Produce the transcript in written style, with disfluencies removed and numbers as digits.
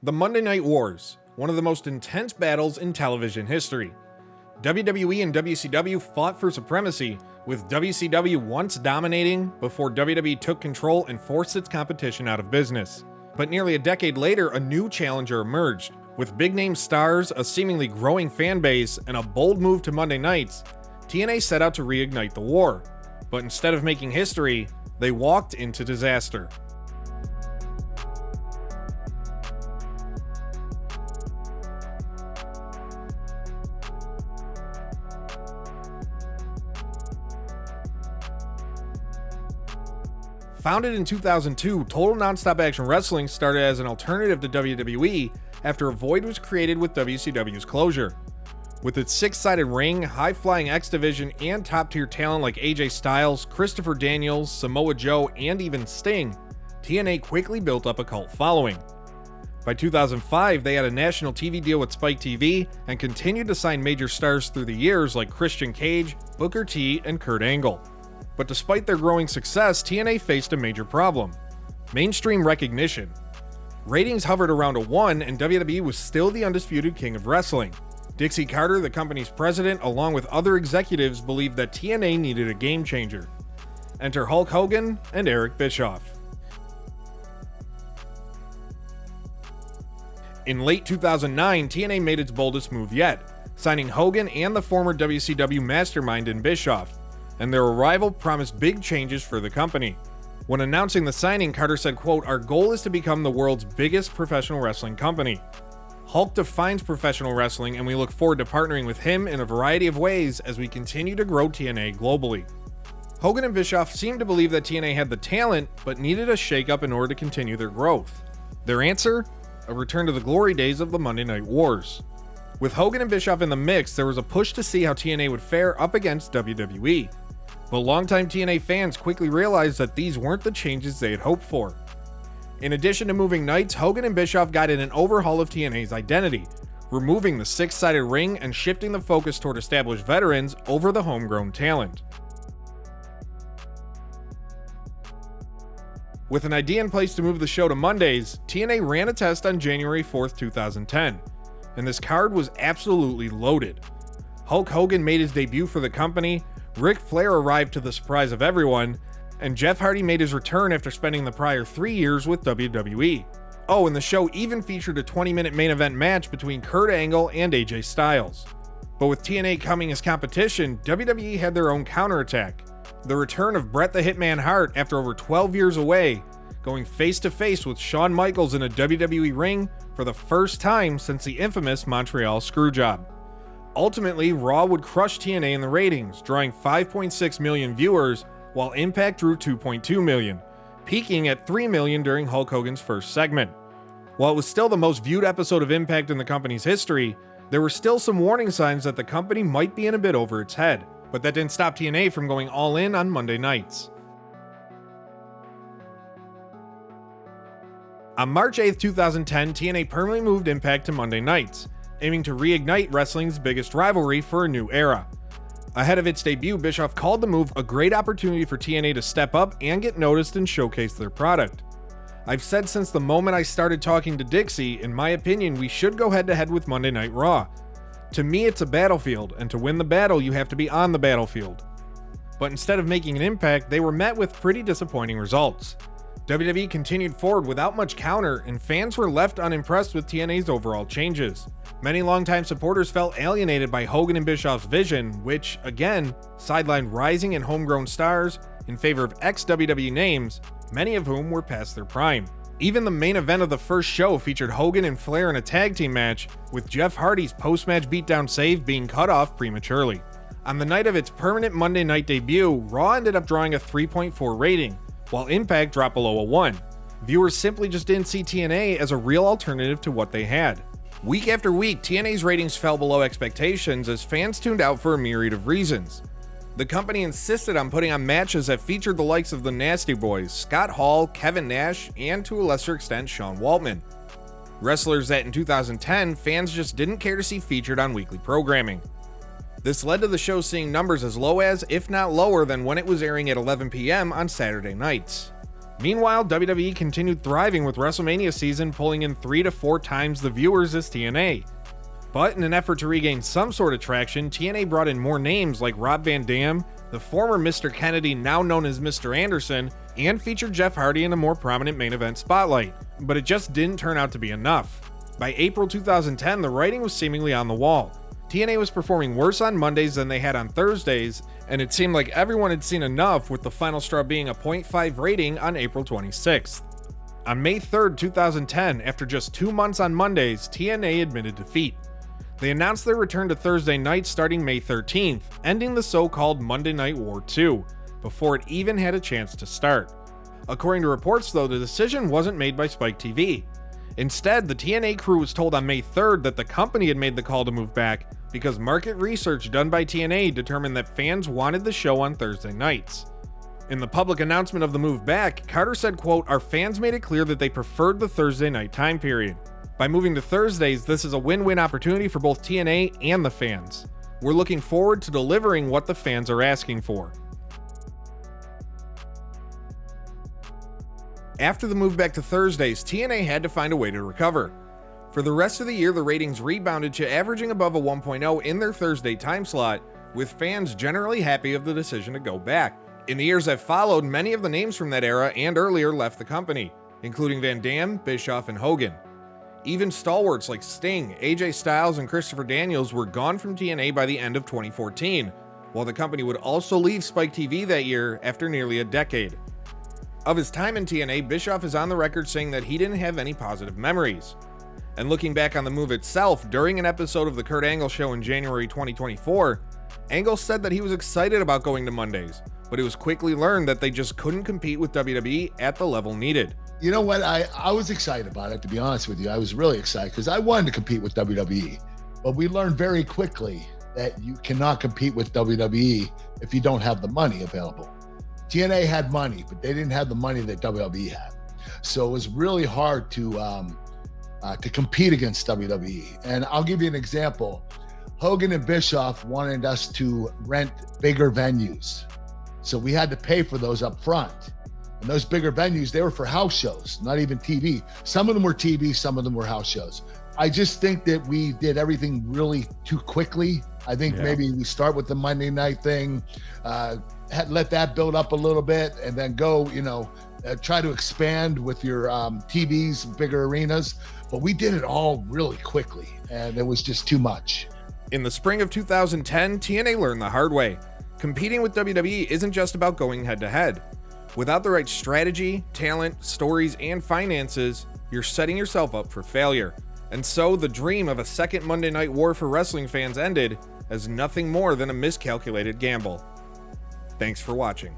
The Monday Night Wars, one of the most intense battles in television history. WWE and WCW fought for supremacy, with WCW once dominating before WWE took control and forced its competition out of business. But nearly a decade later, a new challenger emerged. With big-name stars, a seemingly growing fan base, and a bold move to Monday nights, TNA set out to reignite the war. But instead of making history, they walked into disaster. Founded in 2002, Total Nonstop Action Wrestling started as an alternative to WWE after a void was created with WCW's closure. With its six-sided ring, high-flying X Division, and top-tier talent like AJ Styles, Christopher Daniels, Samoa Joe, and even Sting, TNA quickly built up a cult following. By 2005, they had a national TV deal with Spike TV and continued to sign major stars through the years like Christian Cage, Booker T, and Kurt Angle. But despite their growing success, TNA faced a major problem: mainstream recognition. Ratings hovered around a 1, and WWE was still the undisputed king of wrestling. Dixie Carter, the company's president, along with other executives, believed that TNA needed a game changer. Enter Hulk Hogan and Eric Bischoff. In late 2009, TNA made its boldest move yet, signing Hogan and the former WCW mastermind in Bischoff, and their arrival promised big changes for the company. When announcing the signing, Carter said, quote, "Our goal is to become the world's biggest professional wrestling company. Hulk defines professional wrestling, and we look forward to partnering with him in a variety of ways as we continue to grow TNA globally." Hogan and Bischoff seemed to believe that TNA had the talent, but needed a shakeup in order to continue their growth. Their answer? A return to the glory days of the Monday Night Wars. With Hogan and Bischoff in the mix, there was a push to see how TNA would fare up against WWE. But longtime TNA fans quickly realized that these weren't the changes they had hoped for. In addition to moving nights, Hogan and Bischoff guided an overhaul of TNA's identity, removing the six-sided ring and shifting the focus toward established veterans over the homegrown talent. With an idea in place to move the show to Mondays, TNA ran a test on January 4th, 2010, and this card was absolutely loaded. Hulk Hogan made his debut for the company, Ric Flair arrived to the surprise of everyone, and Jeff Hardy made his return after spending the prior 3 years with WWE. Oh, and the show even featured a 20-minute main event match between Kurt Angle and AJ Styles. But with TNA coming as competition, WWE had their own counterattack. The return of Bret the Hitman Hart after over 12 years away, going face-to-face with Shawn Michaels in a WWE ring for the first time since the infamous Montreal Screwjob. Ultimately, Raw would crush TNA in the ratings, drawing 5.6 million viewers, while Impact drew 2.2 million, peaking at 3 million during Hulk Hogan's first segment. While it was still the most viewed episode of Impact in the company's history, there were still some warning signs that the company might be in a bit over its head, but that didn't stop TNA from going all in on Monday nights. On March 8, 2010, TNA permanently moved Impact to Monday nights, aiming to reignite wrestling's biggest rivalry for a new era. Ahead of its debut, Bischoff called the move a great opportunity for TNA to step up and get noticed and showcase their product. "I've said since the moment I started talking to Dixie, in my opinion, we should go head-to-head with Monday Night Raw. To me, it's a battlefield, and to win the battle, you have to be on the battlefield." But instead of making an impact, they were met with pretty disappointing results. WWE continued forward without much counter, and fans were left unimpressed with TNA's overall changes. Many longtime supporters felt alienated by Hogan and Bischoff's vision, which, again, sidelined rising and homegrown stars in favor of ex-WWE names, many of whom were past their prime. Even the main event of the first show featured Hogan and Flair in a tag team match, with Jeff Hardy's post-match beatdown save being cut off prematurely. On the night of its permanent Monday night debut, Raw ended up drawing a 3.4 rating, while Impact dropped below a 1. Viewers simply just didn't see TNA as a real alternative to what they had. Week after week, TNA's ratings fell below expectations as fans tuned out for a myriad of reasons. The company insisted on putting on matches that featured the likes of the Nasty Boys, Scott Hall, Kevin Nash, and to a lesser extent, Sean Waltman. Wrestlers that in 2010, fans just didn't care to see featured on weekly programming. This led to the show seeing numbers as low as, if not lower than when it was airing at 11 p.m. on Saturday nights. Meanwhile, WWE continued thriving with WrestleMania season pulling in 3 to 4 times the viewers as TNA. But in an effort to regain some sort of traction, TNA brought in more names like Rob Van Dam, the former Mr. Kennedy now known as Mr. Anderson, and featured Jeff Hardy in a more prominent main event spotlight. But it just didn't turn out to be enough. By April 2010, the writing was seemingly on the wall. TNA was performing worse on Mondays than they had on Thursdays, and it seemed like everyone had seen enough, with the final straw being a 0.5 rating on April 26th. On May 3rd, 2010, after just 2 months on Mondays, TNA admitted defeat. They announced their return to Thursday nights starting May 13th, ending the so-called Monday Night War 2, before it even had a chance to start. According to reports though, the decision wasn't made by Spike TV. Instead, the TNA crew was told on May 3rd that the company had made the call to move back because market research done by TNA determined that fans wanted the show on Thursday nights. In the public announcement of the move back, Carter said, quote, "Our fans made it clear that they preferred the Thursday night time period. By moving to Thursdays, this is a win-win opportunity for both TNA and the fans. We're looking forward to delivering what the fans are asking for." After the move back to Thursdays, TNA had to find a way to recover. For the rest of the year, the ratings rebounded to averaging above a 1.0 in their Thursday time slot, with fans generally happy of the decision to go back. In the years that followed, many of the names from that era and earlier left the company, including Van Dam, Bischoff, and Hogan. Even stalwarts like Sting, AJ Styles, and Christopher Daniels were gone from TNA by the end of 2014, while the company would also leave Spike TV that year after nearly a decade. Of his time in TNA, Bischoff is on the record saying that he didn't have any positive memories. And looking back on the move itself, during an episode of The Kurt Angle Show in January 2024, Angle said that he was excited about going to Mondays, but it was quickly learned that they just couldn't compete with WWE at the level needed. You know what? I was excited about it, to be honest with you. I was really excited because I wanted to compete with WWE. But we learned very quickly that you cannot compete with WWE if you don't have the money available. TNA had money, but they didn't have the money that WWE had. So it was really hard to compete against WWE. And I'll give you an example. Hogan and Bischoff wanted us to rent bigger venues. So we had to pay for those up front. And those bigger venues, they were for house shows, not even TV. Some of them were TV, some of them were house shows. I just think that we did everything really too quickly. I think maybe we start with the Monday night thing, let that build up a little bit, and then go, try to expand with your TVs, bigger arenas. But we did it all really quickly, and it was just too much. In the spring of 2010, TNA learned the hard way. Competing with WWE isn't just about going head-to-head. Without the right strategy, talent, stories, and finances, you're setting yourself up for failure. And so the dream of a second Monday Night War for wrestling fans ended as nothing more than a miscalculated gamble. Thanks for watching.